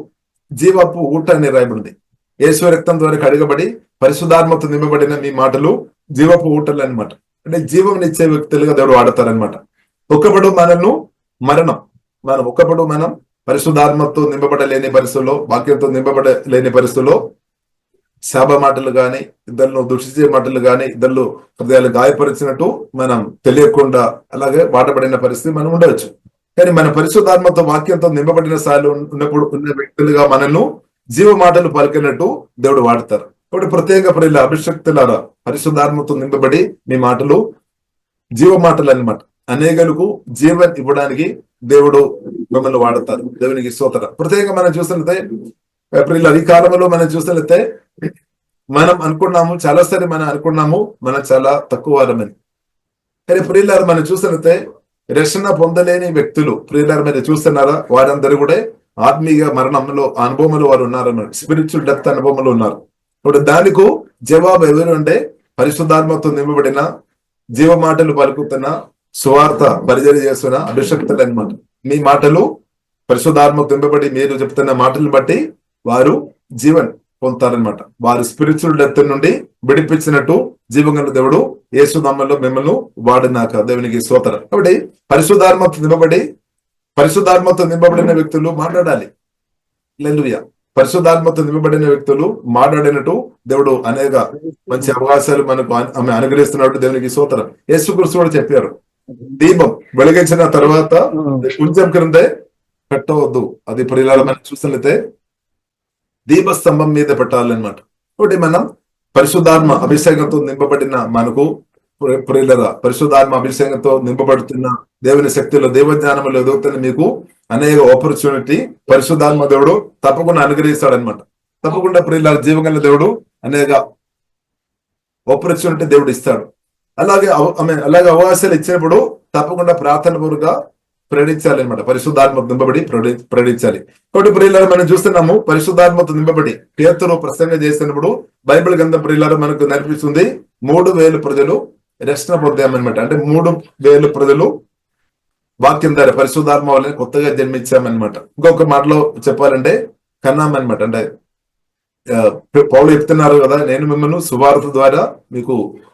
జీవపు ఊట అని రాయబడింది. యేసు రక్తం ద్వారా కడగబడి పరిశుద్ధాత్మతో నింపబడిన మీ మాటలు జీవపు ఊటలు అనమాట. అంటే జీవం ఇచ్చే వ్యక్తులుగా దేవుడు వాడతారనమాట. ఒకప్పుడు మనం పరిశుద్ధాత్మతో నింపబడలేని పరిస్థితుల్లో, వాక్యంతో నింపబడలేని పరిస్థితుల్లో శాప మాటలు గాని, ఇద్దరు దూషించే మాటలు గాని, ఇద్దరు హృదయాలు గాయపరిచినట్టు మనం తెలియకుండా అలాగే వాడబడిన పరిస్థితి మనం ఉండవచ్చు. కానీ మన పరిశుద్ధాత్మతో వాక్యంతో నింపబడిన స్థాయిలో ఉన్న వ్యక్తులుగా మనల్ని జీవ మాటలు పలికినట్టు దేవుడు వాడతారు. కాబట్టి ప్రత్యేక ప్రియుల అభిషక్తులారా పరిశుద్ధాత్మతో నింపబడి మీ మాటలు జీవ మాటలు అన్నమాట. అనేకులకు జీవన్ ఇవ్వడానికి దేవుడు మిమ్మల్ని వాడతారు. దేవునికి స్తోత్రం. ప్రత్యేకంగా మనం చూస్తున్నట్టే ప్రియుల ఈ కాలంలో మనం చూస్తున్నట్టే మనం అనుకున్నాము, చాలాసారి మనం అనుకున్నాము మనం చాలా తక్కువ వారమని. కానీ ప్రియులారు మనం చూస్తున్నట్టే రక్షణ పొందలేని వ్యక్తులు ప్రియులారు మీరు చూస్తున్నారా, వారందరూ కూడా ఆత్మీయ మరణంలో అనుభవంలో వారు ఉన్నారన్నమాట. స్పిరిచువల్ డెత్ అనుభవంలో ఉన్నారు. ఇప్పుడు దానికి జవాబు ఎవరు అంటే పరిశుద్ధాత్మతో నింపబడిన జీవ మాటలు పలుకుతున్న సువార్త పరిచర్య చేస్తున్న అభిషక్తులు అనమాట. మీ మాటలు పరిశుద్ధాత్మకు నింపబడి మీరు చెప్తున్న మాటలను బట్టి వారు జీవన్ పొందుతారనమాట. వారు స్పిరిచువల్ డెత్ నుండి విడిపించినట్టు జీవగల దేవుడు యేసు నామములో మిమ్మల్ని వాడినాక దేవునికి స్తోత్రం. కాబట్టి పరిశుద్ధాత్మతో నింపబడిన వ్యక్తులు మాట్లాడాలి. హల్లెలూయా. పరిశుద్ధాత్మతో నింపబడిన వ్యక్తులు మాట్లాడినట్టు దేవుడు అనేక మంచి అవకాశాలు మనకు ఆమె అనుగ్రహిస్తున్నట్టు దేవునికి స్తోత్రం. యేసుక్రీస్తు కూడా చెప్పారు, దీపం వెలిగించిన తర్వాత కొంచెం క్రిందే పెట్టవద్దు. అది ప్రియులార మనం చూసినట్లయితే దీపస్తంభం మీద పెట్టాలన్నమాట. కాబట్టి మనం పరిశుద్ధాత్మ అభిషేకంతో నింపబడిన మనకు ప్రియులరా, పరిశుద్ధాత్మ అభిషేకంతో నింపబడుతున్న దేవుని శక్తిలో దేవజ్ఞానంలో ఎదుగుతున్న మీకు అనేక ఆపర్చునిటీ పరిశుద్ధాత్మ దేవుడు తప్పకుండా అనుగ్రహిస్తాడనమాట. తప్పకుండా ప్రియుల జీవగల దేవుడు అనేక ఆపర్చునిటీ దేవుడు ఇస్తాడు. అలాగే అవకాశాలు ఇచ్చినప్పుడు తప్పకుండా ప్రార్థన పూర్వకంగా ప్రేరించాలి అనమాట. పరిశుద్ధాత్మతో నింపబడి ప్రేరించాలి. కాబట్టి ప్రియులారా మనం చూస్తున్నాము, పరిశుద్ధాత్మతో నింపబడి పేతురు ప్రసంగం చేసినప్పుడు బైబిల్ గ్రంథం ప్రియులారా మనకు నేర్పిస్తుంది 3,000 ప్రజలు రక్షణ పొందామన్నమాట. అంటే 3,000 ప్రజలు వాక్యం ద్వారా పరిశుద్ధాత్మ వల్ల కొత్తగా జన్మించామన్నమాట. ఇంకొక మాటలో చెప్పాలంటే కన్నామన్నమాట. అంటే పౌలు చెప్తున్నారు కదా, నేను మిమ్మల్ని సువార్త ద్వారా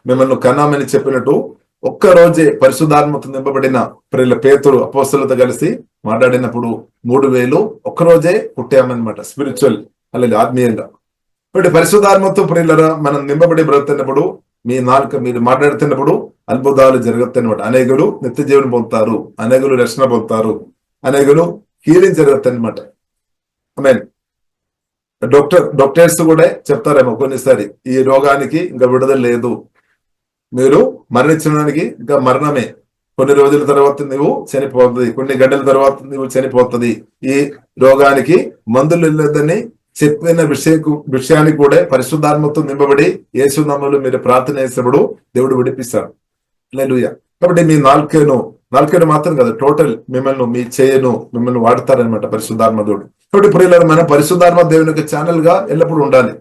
మిమ్మల్ని కన్నామని చెప్పినట్టు ఒక్క రోజే పరిశుద్ధాత్మతో నింపబడిన ప్రియుల పేతురు అపోస్తలతో కలిసి మాట్లాడినప్పుడు 3,000 ఒక్కరోజే పుట్టామన్నమాట. స్పిరిచువల్ అలాగే ఆత్మీయంగా. కాబట్టి పరిశుద్ధాత్మతో ప్రియులరా మనం నింపబడి బ్రతుకుతున్నప్పుడు మీ నాలుక మీరు మాట్లాడుతున్నప్పుడు అద్భుతాలు జరుగుతాయన్నమాట. అనేకులు నిత్య జీవనం పొందుతారు, అనేకులు రక్షణ పొందుతారు, అనేకులు హీలింగ్ జరుగుతాయన్నమాట. మీన్ డాక్టర్స్ కూడా చెప్తారేమో కొన్నిసారి, ఈ రోగానికి ఇంకా విడుదల లేదు, మీరు మరణించడానికి ఇంకా మరణమే, కొన్ని రోజుల తర్వాత నువ్వు చనిపోతుంది, కొన్ని గంటల తర్వాత నువ్వు చనిపోతుంది, ఈ రోగానికి మందులు లేదని చెప్పిన విషయానికి కూడా పరిశుద్ధాత్మతో నింపబడి యేసు నామములో మీరు ప్రార్థన చేసినప్పుడు దేవుడు విడిపిస్తాడు. హల్లెలూయా. కాబట్టి మీ నాలుకను మాత్రం కదా, టోటల్ మిమ్మల్ని మీ చేయను మిమ్మల్ని వాడతారనమాట పరిశుద్ధాత్మ దేవుడు. కాబట్టి ప్రియులారా మనం పరిశుద్ధాత్మ దేవుని యొక్క ఛానల్ గా ఎల్లప్పుడూ ఉండాలి.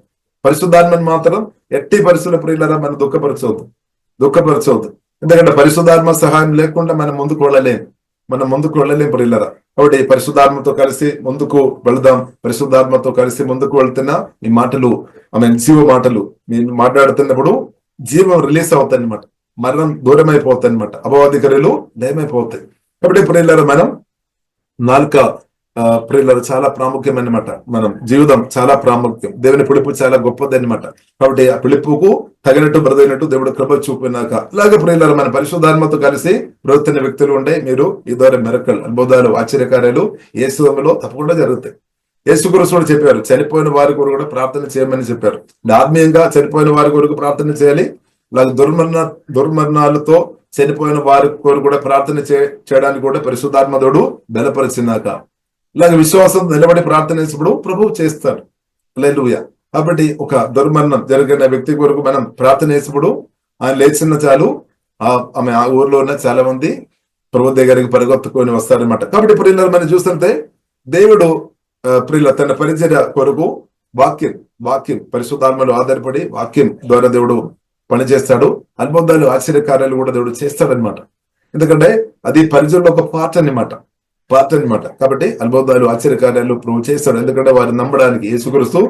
పరిశుద్ధాత్మని మాత్రం ఎట్టి పరిస్థితుల ప్రియులారా మనం దుఃఖపరచవద్దు. ఎందుకంటే పరిశుద్ధాత్మ సహాయం లేకుండా మనం ముందుకు వెళ్ళలేం ప్రియులారా. కాబట్టి పరిశుద్ధాత్మతో కలిసి ముందుకు వెళదాం. పరిశుద్ధాత్మతో కలిసి ముందుకు వెళ్తున్న ఈ మాటలు జీవ మాటలు మీరు మాట్లాడుతున్నప్పుడు జీవం రిలీజ్ అవుతాయి అనమాట. మరణం దూరం అయిపోతాయి అనమాట. అపవాదికరులు లయమైపోతాయి. కాబట్టి ప్రియులారా మనం నాలుక ప్రియులారా చాలా ప్రాముఖ్యమన్నమాట. మనం జీవితం చాలా ప్రాముఖ్యం. దేవుని పిలుపు చాలా గొప్పది అనమాట. కాబట్టి ఆ పిలుపుకు తగినట్టు బ్రతికినట్టు దేవుడు కృప చూపినాక అలాగే ప్రియులారా మన పరిశుద్ధాత్మతో కలిసి బ్రతుకుతున్న వ్యక్తులు ఉంటే మీరు ఈ ద్వారా మిరకల్ అద్భుతాలు ఆశ్చర్యకార్యాలు యేసులో తప్పకుండా జరుగుతాయి. యేసుక్రీస్తు కూడా చెప్పారు, చనిపోయిన వారి కొరకు కూడా ప్రార్థన చేయమని చెప్పారు. ఆత్మీయంగా చనిపోయిన వారి కొరకు ప్రార్థన చేయాలి. అలాగే దుర్మరణాలతో చనిపోయిన వారి కొరకు కూడా ప్రార్థన చేయడానికి కూడా పరిశుద్ధాత్మదుడు బలపరిచినాక ఇలాగ విశ్వాసం నిలబడి ప్రార్థన చేసినప్పుడు ప్రభువు చేస్తాడు. హల్లెలూయా. కాబట్టి ఒక దుర్మరణం జరిగిన వ్యక్తి కొరకు మనం ప్రార్థన చేసినప్పుడు ఆయన లేచిన చాలు ఆమె ఆ ఊర్లో ఉన్న చాలా మంది ప్రభు దగ్గరికి పరిగెత్తుకొని వస్తారనమాట. కాబట్టి ప్రియులారా మనం చూస్తుంటే దేవుడు ప్రియుల తన పరిచర్య కొరకు వాక్యం పరిశుద్ధాత్మలో ఆధారపడి వాక్యం ద్వారా దేవుడు పనిచేస్తాడు. అద్భుతాలు ఆశ్చర్యకార్యాలు కూడా దేవుడు చేస్తాడనమాట. ఎందుకంటే అది పరిచయంలో ఒక పార్ట్ అనమాట. కాబట్టి అద్భుతాలు ఆశ్చర్యకార్యాలు ప్రభు చేస్తాడు. ఎందుకంటే వారు నమ్మడానికి యేసుక్రీస్తు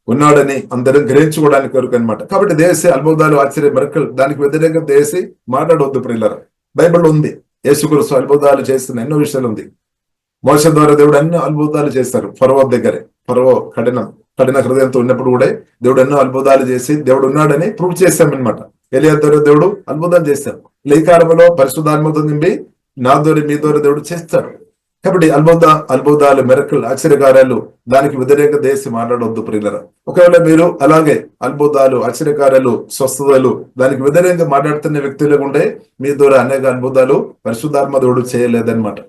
ఉన్నాడని అందరం గ్రహించుకోవడానికి కొరకు అనమాట. కాబట్టి దేశీ అద్భుతాలు ఆశ్చర్య మెరకలు దానికి వ్యతిరేకంగా దేశీ మాట్లాడవద్దు ప్రియులారా. బైబిల్ ఉంది, యేసుక్రీస్తు అద్భుతాలు చేస్తున్న ఎన్నో విషయాలు ఉంది. మోషే ద్వారా దేవుడు ఎన్నో అద్భుతాలు చేస్తారు. ఫరో దగ్గరే కఠిన హృదయంతో ఉన్నప్పుడు కూడా దేవుడు ఎన్నో అద్భుతాలు చేసి దేవుడు ఉన్నాడని ప్రూవ్ చేస్తామన్నమాట. ఎలియా ద్వారా దేవుడు అద్భుతాలు చేస్తాడు. ఈ కాలంలో పరిశుద్ధాత్మతో నింపి నా ద్వారా మీ ద్వారా దేవుడు చేస్తాడు. కాబట్టి అద్భుతాలు మెరకలు ఆశ్చర్యకార్యాలు దానికి వ్యతిరేక దేశం మాట్లాడవద్దు ప్రియులారా. ఒకవేళ మీరు అలాగే అద్భుతాలు ఆశ్చర్యకార్యాలు స్వస్థతలు దానికి వ్యతిరేకంగా మాట్లాడుతున్న వ్యక్తులు ఉంటే మీ ద్వారా అనేక అద్భుతాలు పరిశుద్ధాత్మ దేవుడు చేయలేదన్నమాట.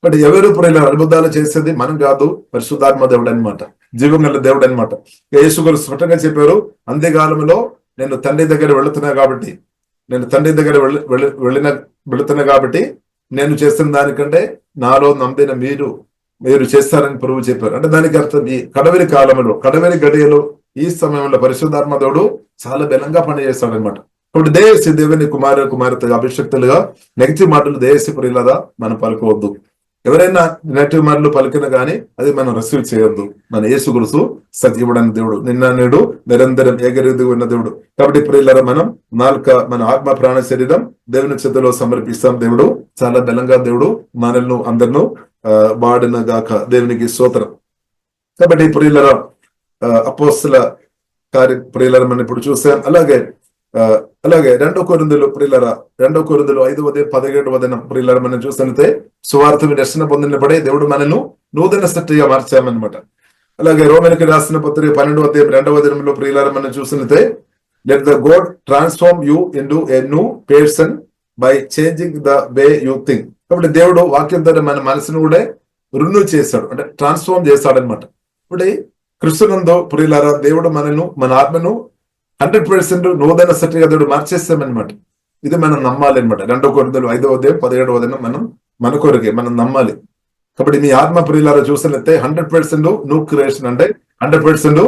బట్ ఎవరు ప్రియులారా అద్భుతాలు చేసేది మనం కాదు, పరిశుద్ధాత్మ దేవుడు అనమాట, జీవగల దేవుడు అనమాట. యేసుగారు స్పష్టంగా చెప్పారు, అంత్యకాలంలో నేను తండ్రి దగ్గర వెళుతున్నా కాబట్టి నేను చేస్తున్న దానికంటే నాలో నమ్మిన మీరు చేస్తారని ప్రభు చెప్పారు. అంటే దానికి అర్థం ఈ కడవరి గడియలో ఈ సమయంలో పరిశుద్ధాత్మ దేవుడు చాలా బలంగా పనిచేస్తాడు అనమాట. ఇప్పుడు దేవుని కుమార్తెగా అభిషక్తులుగా నెగిటివ్ మాటలు ప్రియులారా మనం పలుకోవద్దు. ఎవరైనా నెగిటివ్ మాటలు పలికిన కానీ అది మనం రిసీవ్ చేయొద్దు. మన యేసుక్రీస్తు సజీవుడైన దేవుడు, నిన్న నేడు నిరంతరం ఏకరీతిగా ఉన్న దేవుడు. కాబట్టి ప్రియులారా మనం మన ఆత్మ ప్రాణ శరీరం దేవుని చేతిలో సమర్పిస్తాం. దేవుడు చాలా బలంగా దేవుడు మనల్ని అందరినూ వాడిన గాక. దేవునికి స్తోత్రం. కాబట్టి ప్రియులర అపోస్తల ప్రియులర మనం ఇప్పుడు చూసాం. అలాగే 2 కొరింథీయులు ప్రియులర 2 కొరింథీయులు 5:17 ప్రియులర మనం చూస్తే సువార్త రక్షణ పొందినప్పుడే దేవుడు మనను నూతన సృష్టిగా మార్చామన్నమాట. అలాగే రోమన్కి రాసిన పత్రిక 12:2 ప్రియులర మనం చూస్తే let the God transform you into a new person by changing the way you think. కాబట్టి దేవుడు వాక్యం ద్వారా మన మనసును కూడా రుణు చేశాడు, అంటే ట్రాన్స్ఫార్మ్ చేశాడు అనమాట. ఇప్పుడు క్రిస్తునందు ప్రియులారా దేవుడు మనను, మన ఆత్మను 100% నూతన సృష్టిగా దేవుడు మార్చేస్తామన్నమాట. ఇది మనం నమ్మాలి అనమాట. 2 కొరింథీయులు 5:17 మనం మన కొరకే మనం నమ్మాలి. కాబట్టి మీ ఆత్మ ప్రియులారా చూసినట్లయితే 100% న్యూ క్రియేషన్, అంటే 100%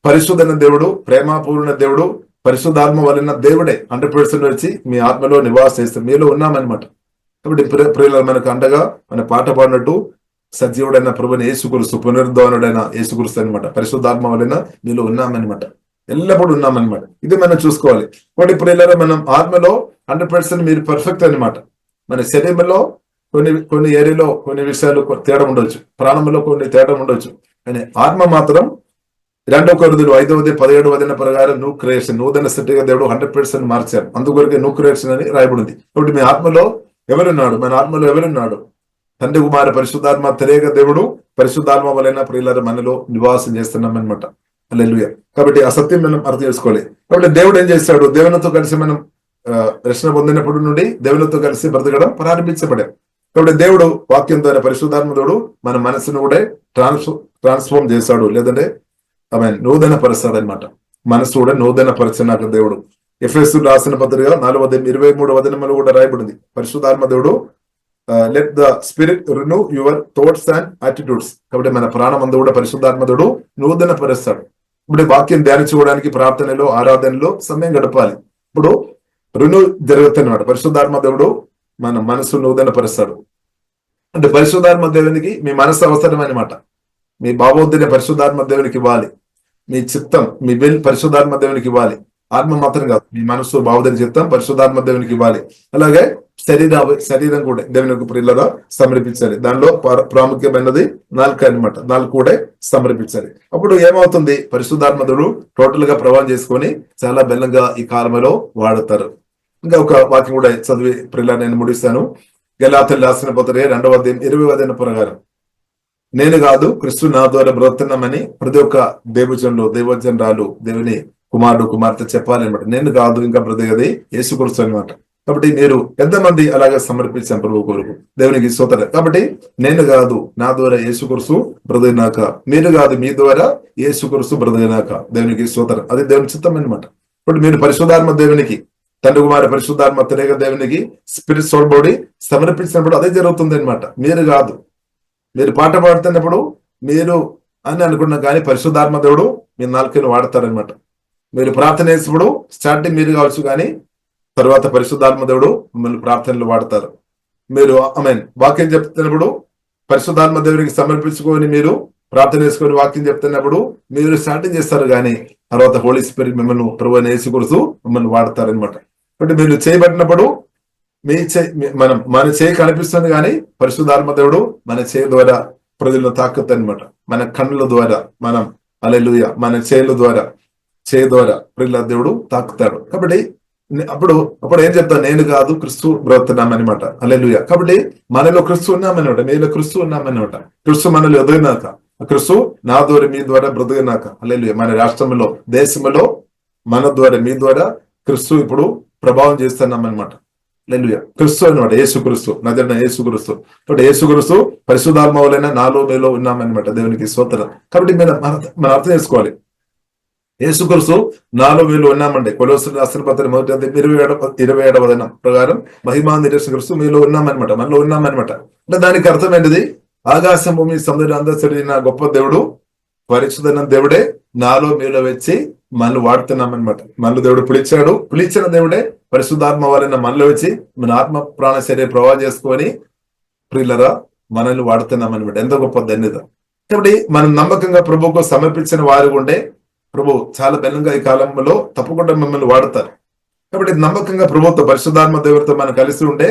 పరిశుద్ధమైన దేవుడు, ప్రేమపూర్ణ దేవుడు, పరిశుద్ధాత్మ వలన దేవుడే 100% వచ్చి మీ ఆత్మలో నివాసం చేస్తారు, మీలో ఉన్నామన్నమాట. కాబట్టి ప్రియులారా మనకు అండగా మన పాట పాడినట్టు సజీవుడైన ప్రభుని యేసుక్రీస్తు, పునరుద్ధరణుడైన యేసుక్రీస్తు అనమాట, పరిశుద్ధాత్మ వలన మీలో ఉన్నామన్నమాట, ఎల్లప్పుడూ ఉన్నామన్నమాట. ఇది మనం చూసుకోవాలి. కాబట్టి ప్రియులారా మనం ఆత్మలో 100% మీరు పర్ఫెక్ట్ అనమాట. మన శరీరంలో కొన్ని ఏరియాలో కొన్ని విషయాలు తేడా ఉండొచ్చు, ప్రాణంలో కొన్ని తేడా ఉండొచ్చు, కానీ ఆత్మ మాత్రం 2 కొరింథీయులు 5:17 ప్రకారం న్యూ క్రియేషన్, నూతన సృష్టిగా దేవుడు 100% మార్చారు. అందుకొరకే న్యూ క్రియేషన్ అని రాయబడింది. కాబట్టి మీ ఆత్మలో ఎవరున్నాడు? మన ఆత్మలో ఎవరున్నాడు? తండ్రి, కుమార, పరిశుద్ధాత్మ తెలియక దేవుడు పరిశుద్ధాత్మ వలన ప్రియులారా మనలో నివాసం చేస్తున్నాం అనమాట. హల్లెలూయా. కాబట్టి ఆ సత్యం మనం అర్థం చేసుకోవాలి. కాబట్టి దేవుడు ఏం చేశాడు? దేవునితో కలిసి మనం రక్షణ పొందినప్పుడు నుండి దేవునితో కలిసి బ్రతకడం ప్రారంభించబడాం. కాబట్టి దేవుడు వాక్యం ద్వారా పరిశుద్ధాత్మ దేవుడు మన మనసును కూడా ట్రాన్స్ఫార్మ్ చేశాడు, లేదంటే ఆమె నూతన పరుస్తాడు అనమాట. మనసు కూడా నూతన పరచనాక దేవుడు. ఎఫెసు రాసిన పత్రిక 4:23 కూడా రాయబడింది, పరిశుద్ధాత్మ దేవుడు let the spirit renew your thoughts and attitudes. కాబట్టి మన ప్రాణం అందు కూడా పరిశుద్ధాత్మ దేవుడు నూతన పరుస్తాడు. ఇప్పుడు వాక్యం ధ్యానించుకోవడానికి ప్రార్థనలో, ఆరాధనలో సమయం గడపాలి. ఇప్పుడు రిన్యూ జరుగుతున్నాడు. పరిశుద్ధాత్మ దేవుడు మన మనసు నూతన పరుస్తాడు. అంటే పరిశుద్ధాత్మ దేవునికి మీ మనసు అవసరం అనమాట. మీ భావోద్ధిని పరిశుద్ధాత్మ దేవునికి ఇవ్వాలి, మీ చిత్తం, మీ విల్ పరిశుద్ధాత్మ దేవునికి ఇవ్వాలి. ఆత్మ మాత్రం కాదు, మీ మనసు, భావోద్ధిని, చిత్తం పరిశుద్ధాత్మ దేవునికి ఇవ్వాలి. అలాగే శరీరం కూడా దేవునికి ప్రియులరా సమర్పించాలి. దానిలో ప్రాముఖ్యమైనది నాలుక అనమాట. నాలుగు కూడా సమర్పించాలి. అప్పుడు ఏమవుతుంది? పరిశుద్ధాత్మ దేవుడు టోటల్ గా ప్రభావం చేసుకొని చాలా బెల్లంగా ఈ కాలంలో వాడతారు. ఇంకా ఒక వాక్యం కూడా చదివి ప్రియుల నేను ముడిస్తాను. గలాతీయులకు రాసిన పత్రిక 2:20 ప్రకారం నేను కాదు క్రీస్తు నా ద్వారా బ్రతున్నామని ప్రతి ఒక్క దేవజనురాలు, దేవుని కుమారుడు, కుమార్తె చెప్పాలన్నమాట. నేను కాదు ఇంకా బ్రతికేది యేసుక్రీస్తు అనమాట. కాబట్టి మీరు ఎంతమంది అలాగే సమర్పించాం ప్రభు కొరకు, దేవునికి స్తోత్రం. కాబట్టి నేను కాదు, నా ద్వారా యేసుక్రీస్తు బ్రతికినాక, మీరు కాదు, మీ ద్వారా యేసుక్రీస్తు బ్రతికినాక, దేవునికి స్తోత్రం. అది దేవుని చిత్తం అనమాట. ఇప్పుడు మీరు పరిశుద్ధాత్మ దేవునికి, తండ్రి, కుమార, పరిశుద్ధాత్మ తెలియక దేవునికి స్పిరిట్, సోల్, బాడీ సమర్పించినప్పుడు అదే జరుగుతుంది అనమాట. మీరు కాదు, మీరు పాట పాడుతున్నప్పుడు మీరు అని అనుకున్నా కానీ పరిశుద్ధాత్మ దేవుడు మీ నాలుకను వాడతారనమాట. మీరు ప్రార్థన చేసినప్పుడు స్టార్టింగ్ మీరు కావచ్చు, కానీ తర్వాత పరిశుద్ధాత్మ దేవుడు మిమ్మల్ని ప్రార్థనలు వాడతారు. మీరు వాక్యం చెప్తున్నప్పుడు పరిశుద్ధాత్మ దేవునికి సమర్పించుకొని మీరు ప్రార్థన చేసుకొని వాక్యం చెప్తున్నప్పుడు మీరు స్టార్టింగ్ చేస్తారు, కానీ తర్వాత హోలీ స్పిరిట్ మిమ్మల్ని ప్రభువైన యేసుక్రీస్తు మిమ్మల్ని వాడతారనమాట. కాబట్టి మీరు చేయబడినప్పుడు మన చేయి కనిపిస్తుంది, కానీ పరిశుద్ధాత్మ దేవుడు మన చేయి ద్వారా ప్రజలను తాకుతుంది అనమాట. మన కన్నుల ద్వారా, మనం హల్లెలూయా, మన చేయి ద్వారా ప్రజల దేవుడు తాకుతాడు. కాబట్టి అప్పుడు ఏం చెప్తా? నేను కాదు క్రీస్తు బ్రతున్నామనమాట. హల్లెలూయా. కాబట్టి మనలో క్రీస్తు ఉన్నామన్నమాట, మీలో క్రీస్తు ఉన్నామన్నమాట. క్రీస్తు మనలో ఎదిగినాక, క్రీస్తు నా ద్వారా మీ ద్వారా బ్రతికినాక, హల్లెలూయా, మన రాష్ట్రంలో, దేశంలో మన ద్వారా, మీ ద్వారా క్రీస్తు ఇప్పుడు ప్రభావం చేస్తున్నామన్నమాట. హల్లెలూయా. క్రీస్తు అనమాట, యేసుక్రీస్తు, నజరేయుడైన యేసుక్రీస్తు. కాబట్టి యేసుక్రీస్తు పరిశుద్ధాత్మ వలన నాలో మీలో ఉన్నామన్నమాట. దేవునికి స్తోత్రం. కాబట్టి మనం అర్థం చేసుకోవాలి, యేసుక్రీస్తు నాలో మీలో ఉన్నామండి. కొలొస్సీయులకు రాసిన పత్రిక 1:27 ప్రకారం మహిమా నిరీక్షకుడు మీలో ఉన్నామన్నమాట, మనలో ఉన్నామన్నమాట. అంటే దానికి అర్థం ఏంటిది? ఆకాశం, భూమి, సముద్రం అందరిన గొప్ప దేవుడు, పరిశుద్ధమైన దేవుడే నాలో మీలో వచ్చి మనల్ని వాడుతున్నామన్నమాట. మనలో దేవుడు పిలిచిన దేవుడే పరిశుద్ధాత్మ వలన మనలో వచ్చి మన ఆత్మ, ప్రాణ, శరీర ప్రభావం చేసుకొని ప్రియులరా మనల్ని వాడుతున్నామన్నమాట. ఎంత గొప్ప ధన్యత. కాబట్టి మనం నమ్మకంగా ప్రభువుకు సమర్పించిన వారు ఉండే ప్రభు చాలా బలంగా ఈ కాలంలో తప్పకుండా మిమ్మల్ని వాడతారు. కాబట్టి నమ్మకంగా ప్రభువుతో, పరిశుద్ధాత్మ దేవుడితో మనం కలిసి ఉంటే,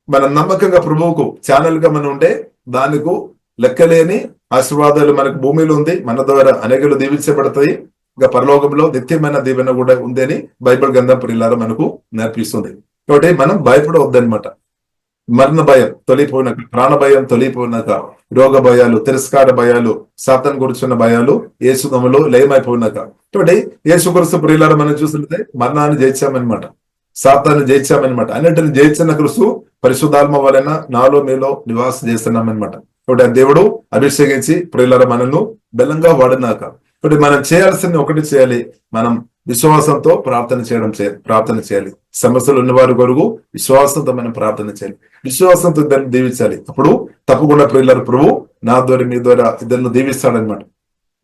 మన నమ్మకంగా ప్రభువుకు ఛానల్ గా మనం ఉంటే, దానికి లెక్కలేని ఆశీర్వాదాలు మనకు భూమిలో ఉంది, మన ద్వారా అనేకలు దీవించబడతాయి. ఇంకా పరలోకంలో నిత్యమైన దీవెన కూడా ఉంది అని బైబిల్ గ్రంథం ప్రియులారా మనకు నేర్పిస్తుంది. కాబట్టి మనం భయపడవద్దనమాట. మరణ భయం తొలిపోయినాక, ప్రాణ భయం తొలిపోయినాక, రోగ భయాలు, తిరస్కార భయాలు, సాతాను గురించిన భయాలు యేసునామములో లయమైపోయినాక, కాబట్టి యేసుక్రీస్తు ప్రియులారా మనం చూస్తుంటే మరణాన్ని జయించామన్నమాట, సాతాన్ని జయించామన్నమాట. అన్నిటిని జయించిన క్రీస్తు పరిశుద్ధాత్మ వలన నాలో మీలో నివాసం చేస్తున్నామన్నమాట. కాబట్టి ఆ దేవుడు అభిషేకించి ప్రియులారా మనల్ని బలంగా వాడినాక, కాబట్టి మనం చేయాల్సింది ఒకటి చేయాలి, మనం విశ్వాసంతో ప్రార్థన చేయాలి. సమస్యలు ఉన్నవారి కొరకు విశ్వాసంతో మనం ప్రార్థన చేయాలి, విశ్వాసంతో ఇద్దరిని దీవించాలి. అప్పుడు తప్పకుండా ప్రియులారా ప్రభు నా ద్వారా మీ ద్వారా ఇద్దరిని దీవిస్తాడనమాట.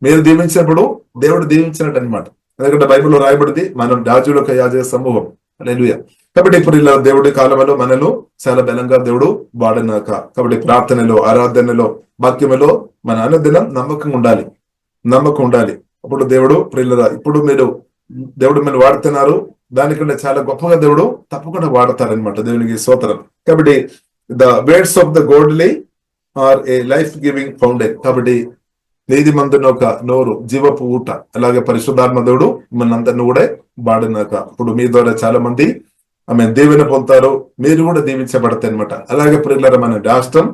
మీరు దీవించినప్పుడు దేవుడు దీవించినట్టు అనమాట. ఎందుకంటే బైబిల్లో రాయబడింది మనం రాజులకు యాజక సమూహం. హల్లెలూయా. కాబట్టి ఇప్పుడు ఇలా దేవుడి కాలంలో మనను చాలా బలంగా దేవుడు వాడినాక, కాబట్టి ప్రార్థనలో, ఆరాధనలో, వాక్యములో మన అనుదినం నమ్మకం ఉండాలి. అప్పుడు దేవుడు ప్రియులారా ఇప్పుడు దేవుడు మీరు వాడుతున్నారు, దానికంటే చాలా గొప్పగా దేవుడు తప్పకుండా వాడతారనమాట. దేవునికి స్తోత్రం. కాబట్టి the words of the godly are a life giving fountain. కాబట్టి నీతిమంతుని ఒక నోరు జీవపు ఊట. అలాగే పరిశుద్ధాత్మ దేవుడు మనందరిని కూడా వాడినాక ఇప్పుడు మీ ద్వారా చాలా మంది ఆమె దీవెన పొందుతారు, మీరు కూడా దీవించబడతాయి అనమాట. అలాగే ప్రియులారా మన రాష్ట్రం,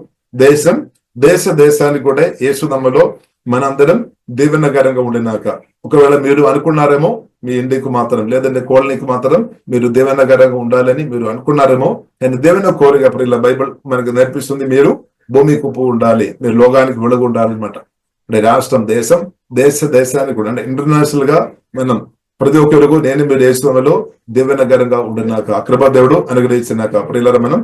దేశానికి కూడా యేసునామములో మనందరం దీవెనకరంగా ఉండినాక, ఒకవేళ మీరు అనుకున్నారేమో మీ ఇంటికి మాత్రం, లేదంటే కోళ్ళనికి మాత్రం మీరు దీవెనకరంగా ఉండాలని మీరు అనుకున్నారేమో, నేను దీవెన కోరిక ప్రియుల బైబిల్ మనకు నేర్పిస్తుంది, మీరు భూమి కుప్పు ఉండాలి, మీరు లోకానికి వెలుగు ఉండాలి అనమాట. అంటే రాష్ట్రం, దేశానికి కూడా, అంటే ఇంటర్నేషనల్ గా మనం ప్రతి ఒక్కరికి నేను మీరు యేసునామములో దీవెనకరంగా ఉండినాక, కృపా దేవుడు అనుగ్రహించినాక ప్రియులారా మనం